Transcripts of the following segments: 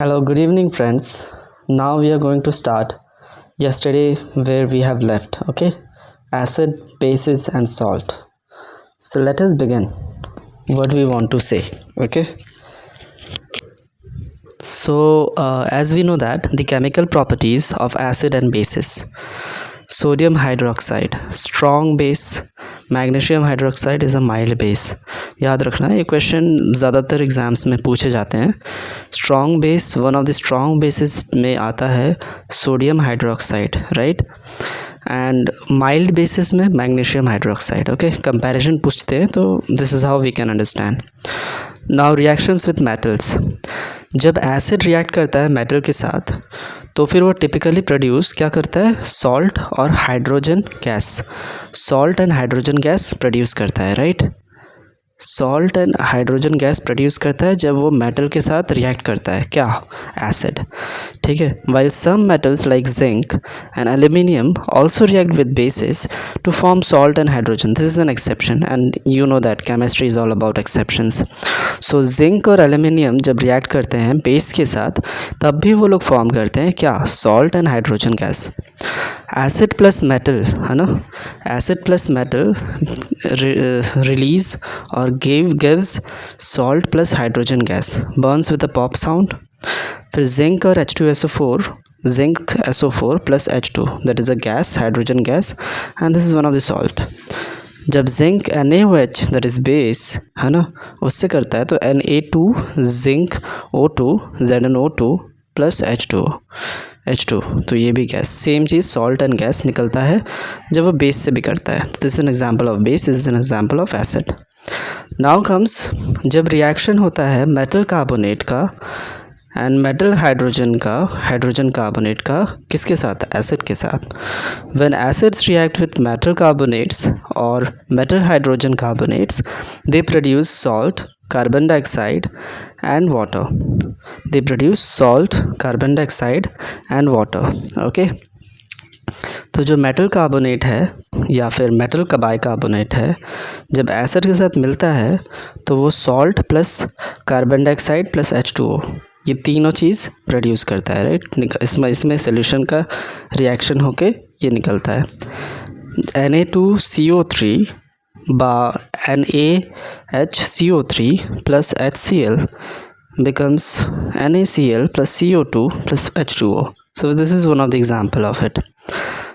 Hello, good evening, friends. Now we are going to start yesterday where we have left. Okay, acid, bases, and salt. So let us begin what we want to say. Okay, so as we know that the chemical properties of acid and bases, sodium hydroxide strong base, magnesium hydroxide is a mild base. याद रखना ये question ज़्यादातर exams में पूछे जाते हैं. Strong base, one of the strong bases में आता है sodium hydroxide, right. And mild bases में मैग्नीशियम हाइड्रोक्साइड. ओके, कंपैरिजन पूछते हैं तो this is how we can understand. Now reactions with metals. जब एसिड रिएक्ट करता है मेटल के साथ तो फिर वो टिपिकली प्रोड्यूस क्या करता है, सॉल्ट और hydrogen gas. Salt and hydrogen gas produce करता है, right. Salt and hydrogen gas produce करता है जब वो मेटल के साथ रिएक्ट करता है, क्या, एसिड. ठीक है. While some metals like zinc and aluminium also react with bases to form salt and hydrogen. This is an exception and you know that chemistry is all about exceptions. So zinc और aluminium जब react करते हैं base के साथ तब भी वो लोग फॉर्म करते हैं क्या, salt and hydrogen gas. Acid plus metal है ना, एसिड प्लस मेटल रिलीज और gives salt plus hydrogen gas, burns with a pop sound. फिर zinc और H2SO4, zinc SO4 plus H2, that is a gas, hydrogen gas, and this is one of the salt. जब zinc NaOH that is base है ना उससे करता है तो Na2 zinc O2 ZnO2 plus H2, तो ये भी gas, same cheese salt and gas निकलता है जब वो बेस से भी करता है. तो this is an example of base, this is an example of acid. Now comes, जब रिएक्शन होता है मेटल कार्बोनेट का एंड मेटल हाइड्रोजन कार्बोनेट का किसके साथ, एसिड के साथ. When acids react with metal carbonates और metal hydrogen carbonates they produce salt, carbon dioxide and water. They produce salt, carbon dioxide and water. Okay, तो जो metal carbonate है या फिर मेटल का बाइकार्बोनेट है जब एसिड के साथ मिलता है तो वो salt plus carbon dioxide plus H2O ये तीनों चीज़ प्रोड्यूस करता है, राइट. इसमें सोल्यूशन का रिएक्शन होके ये निकलता है. Na2CO3 बा NaHCO3 plus HCl becomes NaCl plus CO2 plus H2O. So this is one of the example of it.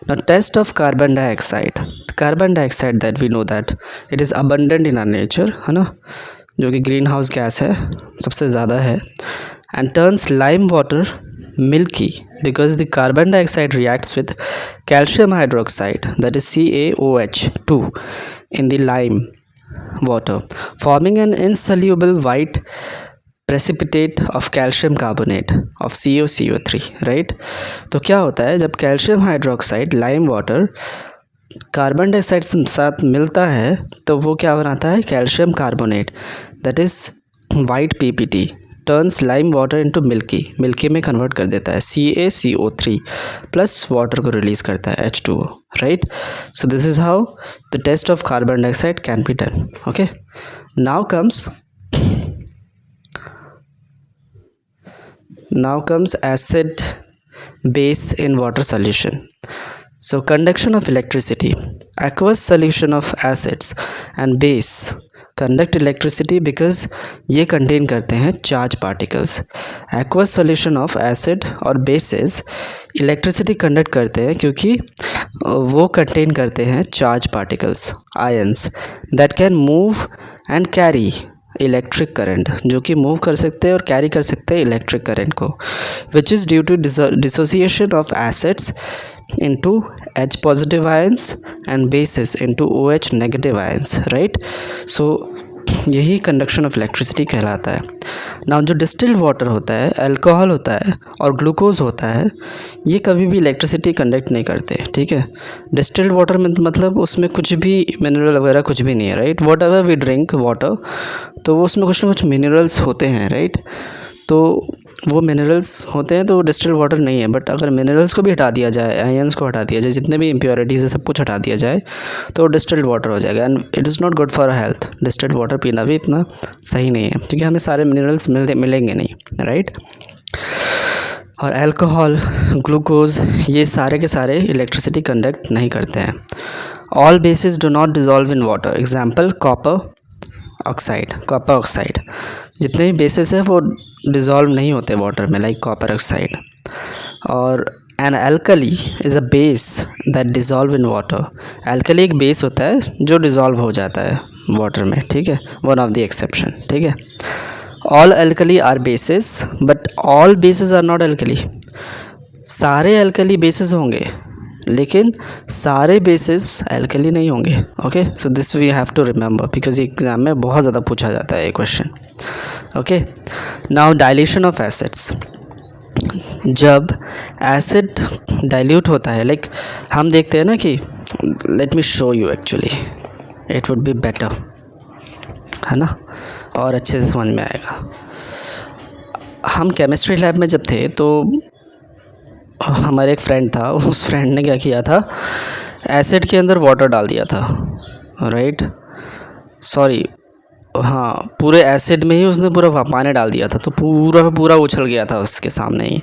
Now test of carbon dioxide. Carbon dioxide that we know that it is abundant in our nature, है ना, जो कि green house gas है, सबसे ज़्यादा है. And turns lime water milky because the carbon dioxide reacts with calcium hydroxide, that is CaOH2, in the lime water, forming an insoluble white precipitate of calcium carbonate of CaCO3, right. तो क्या होता है जब calcium hydroxide lime water carbon dioxide के साथ मिलता है तो वो क्या बनाता है, calcium carbonate, that is white PPT, turns lime water into milky में कन्वर्ट कर देता है, CaCO3 प्लस वाटर को रिलीज़ करता है H2O, right. So this is how the test of carbon dioxide can be done. Okay, now comes acid base in water solution. So conduction of electricity. Aqueous solution of acids and base conduct electricity because ये contain करते हैं charge particles. Aqueous solution of acid और bases electricity conduct करते हैं क्योंकि वो contain करते हैं charge particles, ions that can move and carry electric current, जो कि मूव कर सकते हैं और कैरी कर सकते हैं इलेक्ट्रिक करंट को, which is due to dissociation of acids into H positive ions and bases into OH negative ions, right. So यही कंडक्शन ऑफ इलेक्ट्रिसिटी कहलाता है. नाउ जो डिस्टिल्ड वाटर होता है, अल्कोहल होता है और ग्लूकोज होता है, ये कभी भी इलेक्ट्रिसिटी कंडक्ट नहीं करते, ठीक है. डिस्टिल्ड वाटर में मतलब उसमें कुछ भी मिनरल वगैरह कुछ भी नहीं है, right. Whatever we drink water तो वो उसमें कुछ ना कुछ मिनरल्स होते हैं, राइट. तो वो मिनरल्स होते हैं तो डिस्टिल्ड वाटर नहीं है. बट अगर मिनरल्स को भी हटा दिया जाए, आयंस को हटा दिया जाए, जितने भी इम्प्योरिटीज़ है सब कुछ हटा दिया जाए तो डिस्टिल्ड वाटर हो जाएगा. And it is not good for health. Distilled water पीना भी इतना सही नहीं है क्योंकि हमें सारे मिनरल्स मिलेंगे नहीं, राइट. और अल्कोहल, ग्लूकोज, ये सारे के सारे इलेक्ट्रिसिटी कंडक्ट नहीं करते हैं. All basis do not dissolve in water. Example copper oxide. जितने भी बेसिस है वो डिज़ोल्व नहीं होते वाटर में, लाइक कॉपर ऑक्साइड. और an alkali is a base that dissolve in water. Alkali एक बेस होता है जो डिज़ोल्व हो जाता है वाटर में, ठीक है, वन ऑफ द एक्सेप्शन, ठीक है. All alkali are bases but all bases are not alkali. सारे एल्कली बेसिस होंगे लेकिन सारे बेसिस एल्कली नहीं होंगे. Okay, so this we have to remember because exam में बहुत ज़्यादा पूछा जाता है ये question. Okay, now dilution of acids. जब एसिड डाइल्यूट होता है, लाइक हम देखते हैं ना कि, let me show you, actually it would be better, है ना, और अच्छे से समझ में आएगा. हम केमिस्ट्री लैब में जब थे तो हमारे एक फ्रेंड था, उस फ्रेंड ने क्या किया था, एसिड के अंदर वाटर डाल दिया था, राइट, सॉरी, हाँ, पूरे एसिड में ही उसने पूरा पानी डाल दिया था, तो पूरा उछल गया था उसके सामने ही.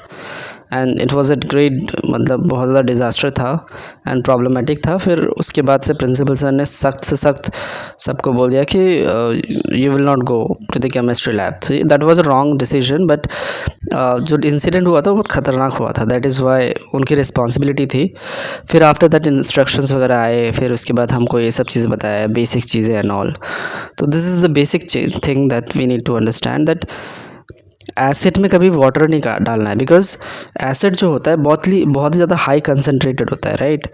And it was a great, मतलब बहुत ज़्यादा डिज़ास्टर था एंड प्रॉब्लमेटिक था. फिर उसके बाद से प्रिंसिपल सर ने सख्त से सख्त सबको बोल दिया कि you will not go to the chemistry lab. That was a wrong decision, but जो इंसिडेंट हुआ था वो बहुत ख़तरनाक हुआ था. दैट इज़ वाई उनकी रिस्पॉन्सिबिलिटी थी. फिर आफ्टर दैट इंस्ट्रक्शंस वगैरह आए, फिर उसके बाद हमको ये सब चीज़ें बताया, बेसिक चीज़ें एंड ऑल. तो this is the basic thing that we need to understand, that acid में कभी वाटर नहीं डालना है, बिकॉज एसिड जो होता है बहुत ही ज़्यादा हाई कंसनट्रेटेड होता है, राइट.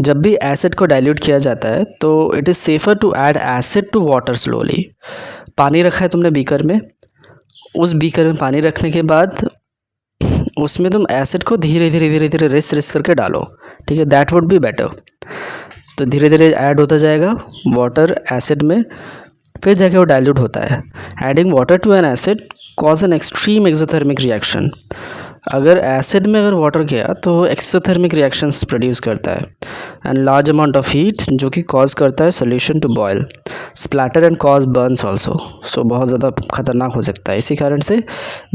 जब भी एसिड को डाइल्यूट किया जाता है तो it is safer to add acid to water slowly. पानी रखा है तुमने बीकर में, उस बीकर में पानी रखने के बाद उसमें तुम एसिड को धीरे धीरे रिस करके डालो, ठीक है, दैट वुड बी बेटर. तो धीरे धीरे ऐड होता जाएगा वाटर एसिड में, फिर जाके वो डाइल्यूट होता है. Adding water to an acid cause an extreme exothermic reaction. अगर एसिड में अगर वाटर गया तो वो एक्सोथर्मिक रिएक्शंस प्रोड्यूस करता है and large amount of heat, जो कि कॉज करता है solution to boil, splatter and cause burns also. So बहुत ज़्यादा खतरनाक हो सकता है. इसी कारण से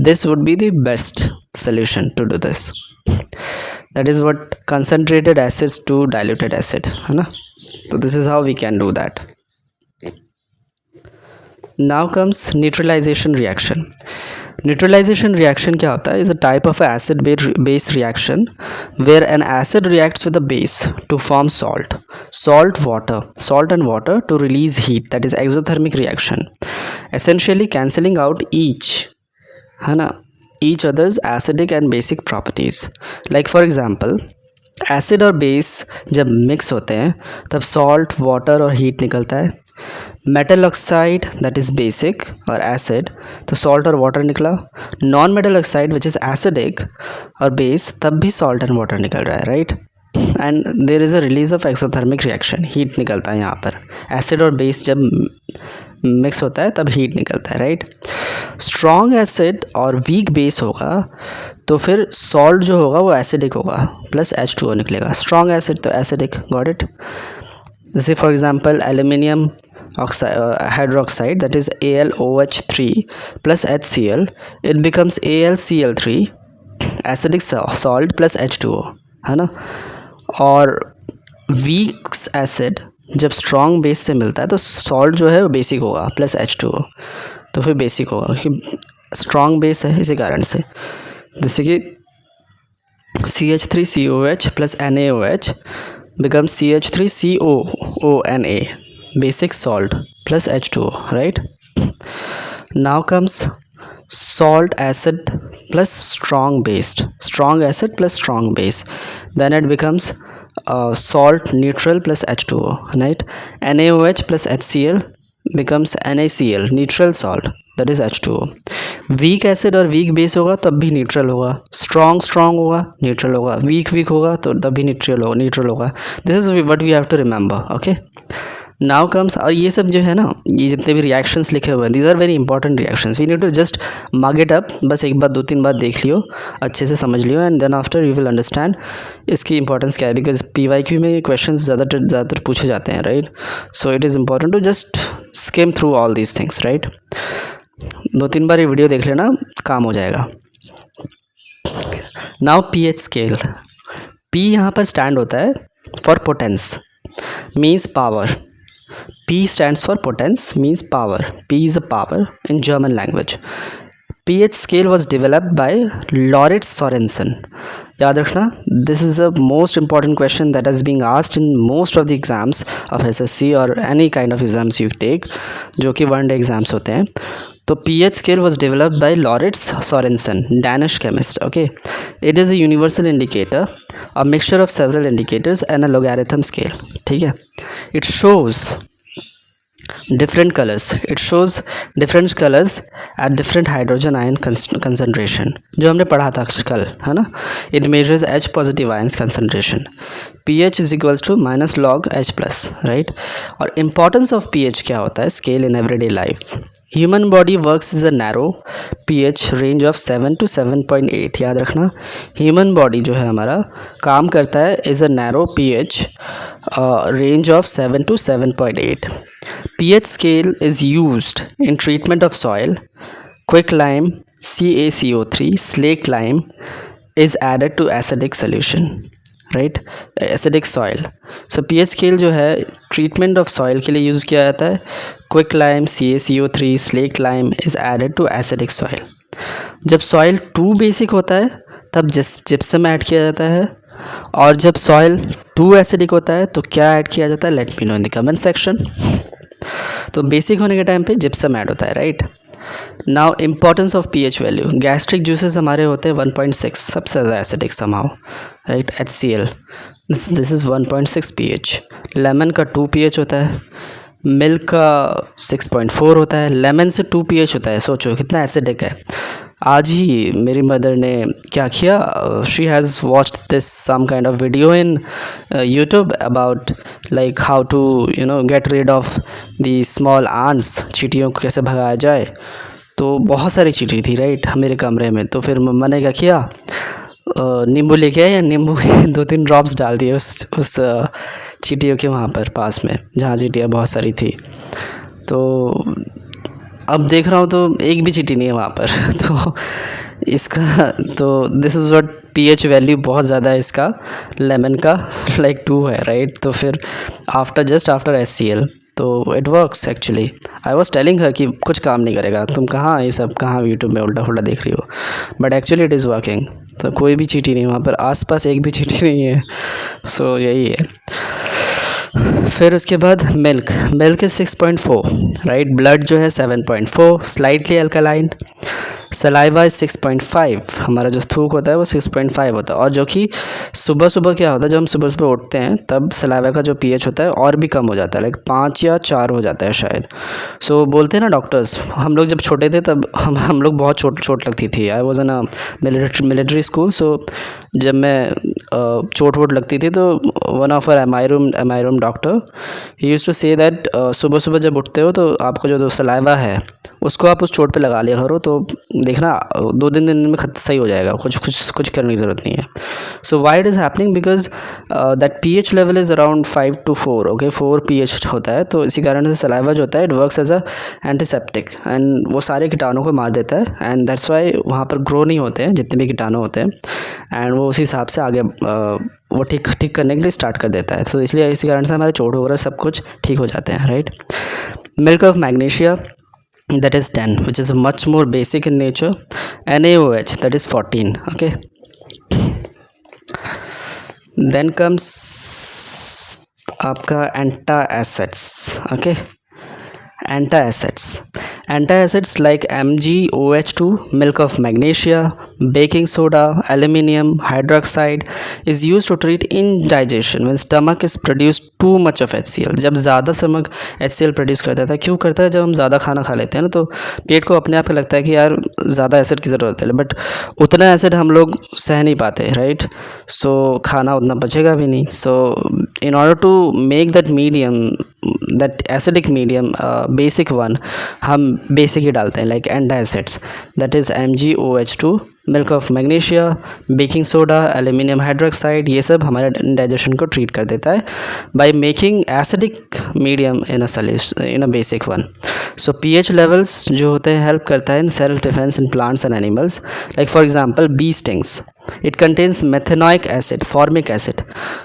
this would be the best solution to do this. That is what concentrated acids to diluted acid, है ना. तो this is how we can do that. Now comes neutralization reaction. Neutralization reaction क्या होता है? is a type of acid base reaction where an acid reacts with a base to form salt and water to release heat, that is exothermic reaction, essentially cancelling out है ना, each other's acidic and basic properties. Like for example, acid और base जब mix होते हैं तब salt, water और heat निकलता है. Metal oxide that is basic और एसिड, तो सॉल्ट और वाटर निकला. Non metal oxide which is acidic और बेस, तब भी सॉल्ट एंड वाटर निकल रहा है, right. And there is a release of exothermic reaction, heat निकलता है यहाँ पर. एसिड और बेस जब मिक्स होता है तब हीट निकलता है, राइट. स्ट्रॉन्ग एसिड और वीक बेस होगा तो फिर सॉल्ट जो होगा वो एसिडिक होगा प्लस H2O निकलेगा. स्ट्रॉन्ग एसिड तो एसिडिक, गॉट इट. जैसे for example aluminium hydroxide that is AlOH3 plus HCl, it becomes AlCl3, acidic salt plus H2O, है ना. और वीक एसिड जब स्ट्रॉन्ग बेस से मिलता है तो सॉल्ट जो है वो बेसिक होगा प्लस H2O, तो फिर बेसिक होगा क्योंकि स्ट्रॉन्ग बेस है. इसी कारण से जैसे कि CH3COH plus NaOH becomes CH3COONA, basic salt plus H2O, right. Now comes salt acid plus strong acid plus strong base, then it becomes salt neutral plus H2O, right. NaOH plus HCl becomes NaCl, neutral salt, that is H2O. Weak acid और weak base होगा तब भी neutral होगा, strong होगा neutral होगा, week होगा तो तब भी न्यूट्रल होगा. This is what we have to remember. Okay, now comes, और ये सब जो है ना, ये जितने भी रिएक्शंस लिखे हुए हैं, these are very important reactions. We need to just mug it up. बस एक बार 2-3 बार देख लियो, अच्छे से समझ लियो, and then after you will understand इसकी इंपॉर्टेंस क्या है. बिकॉज PYQ में ये क्वेश्चन ज़्यादातर पूछे जाते हैं, right. So it is important to just skim through all these things, right. 2-3 बार ये वीडियो देख लेना, काम हो जाएगा. नाउ pH स्केल, P यहाँ पर स्टैंड होता है for potence, means power. P stands for potence, means power. P is a power in German language. pH scale was developed by Lauritz Sorensen. याद रखना, this is a most important question that is being asked in most of the exams of SSC or any kind of exams you take, जो कि one day exams होते हैं. तो pH scale was developed by Lauritz Sorensen, Danish chemist. Okay, it is a universal indicator, a mixture of several indicators and a logarithm scale. ठीक है, it shows different colors, it shows different colors at different hydrogen ion concentration, जो हमने पढ़ा था कल, है ना. it measures H positive ions concentration. pH is equals to minus log H plus, right. और importance of pH क्या होता है scale in everyday life. Human body works is a narrow pH range of 7 to 7.8. याद रखना, human body जो है हमारा काम करता है is a narrow pH range of 7 to 7.8. pH scale is used in treatment of soil. Quicklime, CaCO3, slaked lime is added to acidic solution, right, acidic soil. So pH scale जो है treatment of soil के लिए use किया जाता है. Quicklime, CaCO3, slaked lime is added to acidic soil. जब soil too basic होता है तब gypsum ऐड किया जाता है, और जब soil too acidic होता है तो क्या ऐड किया जाता है, let me know in the comment section. तो बेसिक होने के टाइम पे जिप्सम ऐड होता है, right. Now importance of pH value. Gastric juices हमारे होते हैं 1.6, सबसे ज़्यादा एसिडिक समाओ, right. HCl, this is 1.6 pH. Lemon का 2 pH होता है, मिल्क का 6.4 होता है. लेमन से 2 pH होता है, सोचो कितना एसिडिक है. आज ही मेरी मदर ने क्या किया, she has watched this some kind of video in YouTube about like how to get rid of the small ants, चींटियों को कैसे भगाया जाए. तो बहुत सारी चींटी थी, राइट, मेरे कमरे में. तो फिर मम्मा ने क्या किया, नींबू लेके आए, या नींबू के 2-3 ड्रॉप्स डाल दिए उस चींटियों के वहाँ पर पास में जहाँ चींटियाँ बहुत सारी थी. तो अब देख रहा हूँ तो एक भी चींटी नहीं है वहाँ पर. तो इसका तो this is what pH value बहुत ज़्यादा है इसका, लेमन का लाइक 2 है, राइट. तो फिर आफ्टर HCl तो it works actually. I was telling her कि कुछ काम नहीं करेगा, तुम कहाँ ये सब कहाँ यूट्यूब में उल्टा फुल्टा देख रही हो, but actually it is working. तो कोई भी चींटी नहीं वहाँ पर, आसपास एक भी चींटी नहीं है. सो यही है. फिर उसके बाद मिल्क इज़ 6.4, राइट. ब्लड जो है 7.4, स्लाइटली अल्कलाइन. सलाइवा इज़ 6.5, हमारा जो थूक होता है वो 6.5 होता है. और जो कि सुबह सुबह क्या होता है, जब हम सुबह सुबह उठते हैं तब सलाइवा का जो pH होता है और भी कम हो जाता है, लाइक 5 या 4 हो जाता है शायद. सो बोलते हैं ना डॉक्टर्स, हम लोग जब छोटे थे तब हम लोग बहुत चोट लगती थी. I was in a military school. So जब मैं चोट वोट लगती थी तो one of our M I room doctor he used to say that सुबह सुबह जब उठते हो तो आपका जो सलाइवा है उसको आप उस चोट पे लगा लिया करो, तो देखना 2-3 दिन में सही हो जाएगा, कुछ करने की ज़रूरत नहीं है. So why it is happening, because that pH level is around 5 to 4. Okay, 4 pH होता है. तो इसी कारण से सलाइवा जो होता है it works as a antiseptic, and वो सारे कीटाणु को मार देता है. एंड दैट्स वाई वहाँ पर ग्रो नहीं होते हैं जितने भी कीटाणु होते हैं, एंड वो उसी हिसाब से आगे वो ठीक करने के लिए स्टार्ट कर देता है. तो इसलिए इसी कारण से हमारे चोट वगैरह सब कुछ ठीक हो जाते हैं, right. Milk of magnesia, that is 10, which is much more basic in nature. NaOH, that is 14. Okay, then comes आपका antacids. Okay, antacids like MgOH2, milk of magnesia, baking soda, aluminium hydroxide is used to treat indigestion when stomach is produced too much of HCl. जब ज़्यादा stomach HCl produce कर देता है, क्यों करता है, जब हम ज़्यादा खाना खा लेते हैं ना तो पेट को अपने आप को लगता है कि यार ज़्यादा एसिड की ज़रूरत है, बट उतना एसिड हम लोग सह नहीं पाते, राइट. सो खाना उतना बचेगा भी नहीं. So in order to make that medium, that acidic medium, basic one, हम बेसिक ही डालते हैं like antacids, that is MgOH2, milk of magnesia, baking soda, aluminium hydroxide, ये सब हमारे इंडाइजेशन को ट्रीट कर देता है by making acidic medium in a basic one. So pH levels जो होते हैं हेल्प करता है in self defence in plants and animals. Like for example B stings, It contains methanoic acid, formic acid,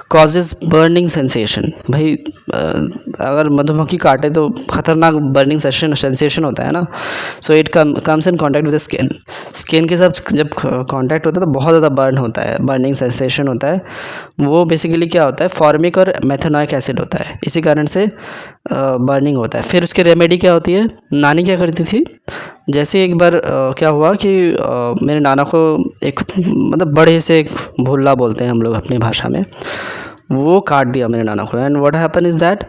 causes burning sensation. भाई अगर मधुमक्खी काटे तो खतरनाक बर्निंग सेंसेशन होता है ना. So it comes in contact with skin. Skin के साथ जब कॉन्टैक्ट होता है तो बहुत ज़्यादा बर्न होता है, बर्निंग सेंसेशन होता है. वो बेसिकली क्या होता है, फॉर्मिक और मेथेनॉइक एसिड होता है, इसी कारण से बर्निंग होता है. फिर उसकी रेमेडी क्या होती है, नानी क्या करती थी, जैसे एक बार क्या हुआ कि मेरे नाना को एक मतलब बड़े से एक भुल्ला बोलते हैं हम लोग अपनी भाषा में, वो काट दिया मेरे नाना को. And what happen is that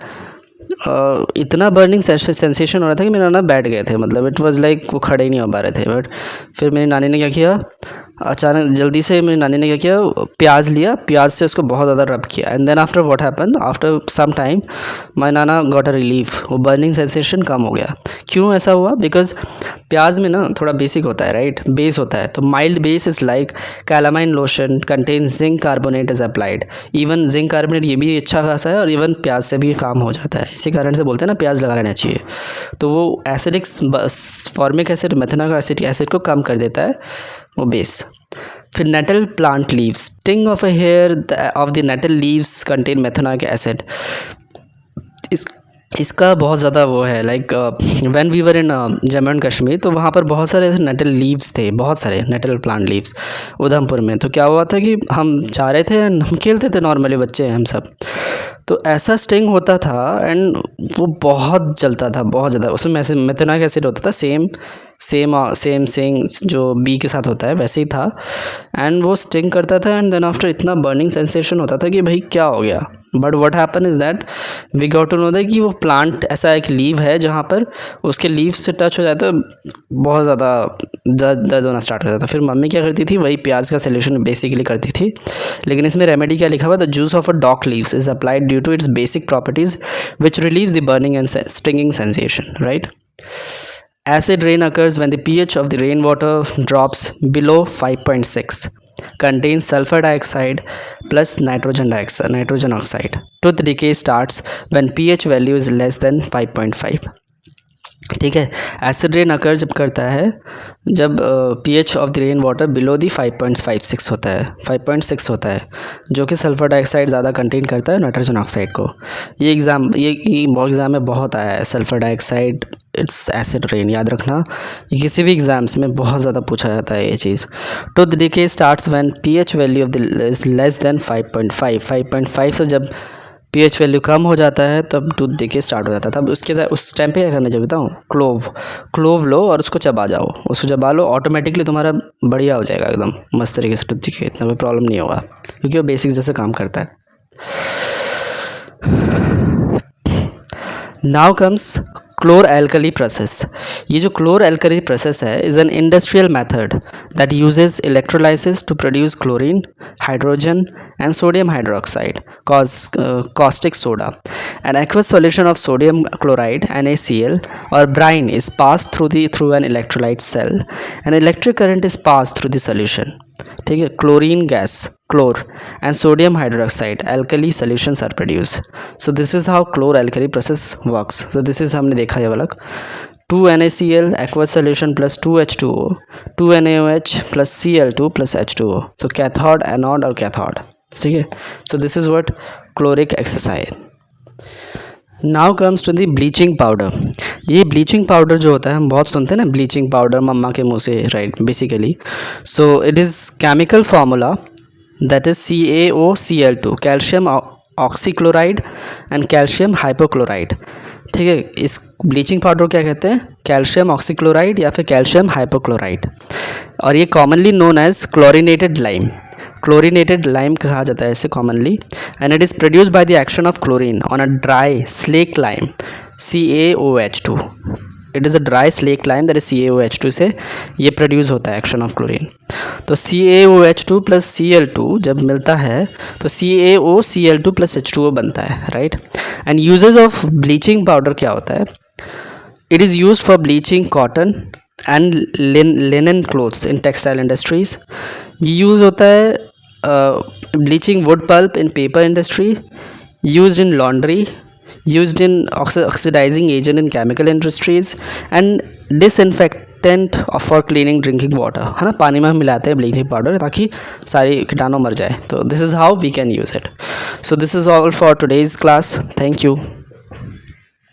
इतना बर्निंग सेंसेशन हो रहा था कि मेरे नाना बैठ गए थे, मतलब इट वाज लाइक वो खड़े ही नहीं हो पा रहे थे. बट फिर मेरी नानी ने क्या किया, अचानक जल्दी से मेरी नानी ने क्या किया, प्याज लिया, प्याज से उसको बहुत ज़्यादा रब किया. And then after what happen, after some time my नाना गॉट अ रिलीफ, वो बर्निंग सेंसेशन कम हो गया. क्यों ऐसा हुआ, बिकॉज प्याज में ना थोड़ा बेसिक होता है, राइट, बेस होता है. तो mild base is like calamine lotion contain zinc carbonate is applied. Even zinc carbonate ये भी अच्छा खासा है और इवन प्याज से भी काम हो जाता है. इसी कारण से बोलते हैं ना प्याज लगा लेना चाहिए. तो वो acidic formic acid methanoic acid को कम कर देता है वो बेस. फिर nettle plant leaves, sting of a hair of the nettle leaves contain methanoic acid. इसका बहुत ज़्यादा वो है, like when we were in Jammu and Kashmir, तो वहाँ पर बहुत सारे ऐसे नेटल लीव्स थे, बहुत सारे नेटल प्लांट लीव्स उधमपुर में. तो क्या हुआ था कि हम जा रहे थे एंड हम खेलते थे, नॉर्मली बच्चे हैं हम सब, तो ऐसा स्टिंग होता था एंड वो बहुत जलता था, बहुत ज़्यादा. उसमें मेथेनॉइक एसिड होता था, सेम जो बी के साथ होता है वैसे ही था. एंड वो स्टिंग करता था एंड देन आफ्टर इतना बर्निंग सेंसेशन होता था कि भाई क्या हो गया. But what happen is that we got to know that कि वो प्लांट ऐसा एक लीव है जहाँ पर उसके लीव से टच हो जाए तो बहुत ज़्यादा दर्द होना स्टार्ट करता था. फिर मम्मी क्या करती थी, वही प्याज का सोल्यूशन बेसिकली करती थी. लेकिन इसमें रेमेडी क्या लिखा हुआ, the juice of a dock leaves is applied due to its basic properties which relieves the burning and stinging sensation, right. Acid rain occurs when the pH of the rainwater drops below 5.6. Contains sulfur dioxide plus nitrogen oxide. Tooth decay starts when pH value is less than 5.5. ठीक है. Acid rain अकर जब करता है जब pH of the rain water below the 5.56 होता है, 5.6 होता है, जो कि सल्फर डाइऑक्साइड ज़्यादा कंटेन करता है नाइट्रोजन ऑक्साइड को. ये एग्ज़ाम में बहुत आया है, sulphur dioxide it's acid rain, याद रखना. ये किसी भी एग्ज़ाम्स में बहुत ज़्यादा पूछा जाता है ये चीज़. Tooth decay starts when pH value of the is less than 5.5 से जब pH वैल्यू कम हो जाता है तब टूथ डिके स्टार्ट हो जाता है. तब उस टाइम पे क्या करना चाहिए बताऊँ, क्लोव लो और उसको चबा जाओ, उसको चबा लो, ऑटोमेटिकली तुम्हारा बढ़िया हो जाएगा एकदम मस्त तरीके से टूथ डिके, इतना कोई प्रॉब्लम नहीं होगा क्योंकि वो बेसिक जैसे काम करता है. Now comes chlor alkali process. ये जो क्लोर एल्कली प्रोसेस है is an industrial method that uses electrolysis to produce chlorine, hydrogen and sodium hydroxide, caustic soda. An aqueous solution of sodium chloride NaCl or brine is passed through an electrolyte cell. An electric current is passed through the solution. ठीक है. Chlorine gas, chlor and sodium hydroxide alkali solutions are produced. So this is how chlor alkali process works. So this is हमने देखा ये वाला 2 NaCl aqueous solution plus 2 H2O, 2 NaOH plus Cl2 plus H2O. So cathode, anode और cathode. ठीक है. So this is what chloric exercise. Now comes to the bleaching powder. ये bleaching powder जो होता है हम बहुत सुनते हैं ना, ब्लीचिंग पाउडर मम्मा के मुंह से, right, basically. So it is chemical formula that is CaOCl2, calcium oxychloride and calcium hypochloride. ठीक है. इस ब्लीचिंग पाउडर क्या कहते हैं, कैल्शियम ऑक्सीक्लोराइड या फिर कैल्शियम हाइपोक्लोराइड. और ये commonly known as chlorinated lime. Chlorinated lime कहा जाता है इसे commonly. And it is produced by the action of chlorine on a dry slake lime CaOH2. It is a dry slake lime that is CaOH2 से ये produce होता है action of chlorine. तो CaOH2 plus Cl2 जब मिलता है तो CaOCl2 plus H2O बनता है, right. And uses of bleaching powder क्या होता है, it is use for bleaching cotton and linen clothes in textile industries. ये यूज़ होता है bleaching wood pulp in paper industry, used in laundry, used in oxidizing agent in chemical industries, and disinfectant for cleaning drinking water, है ना, पानी में हम मिलाते हैं ब्लीचिंग पाउडर ताकि सारी कीटाणु मर जाए. तो this is how we can use it. So this is all for today's class. Thank you.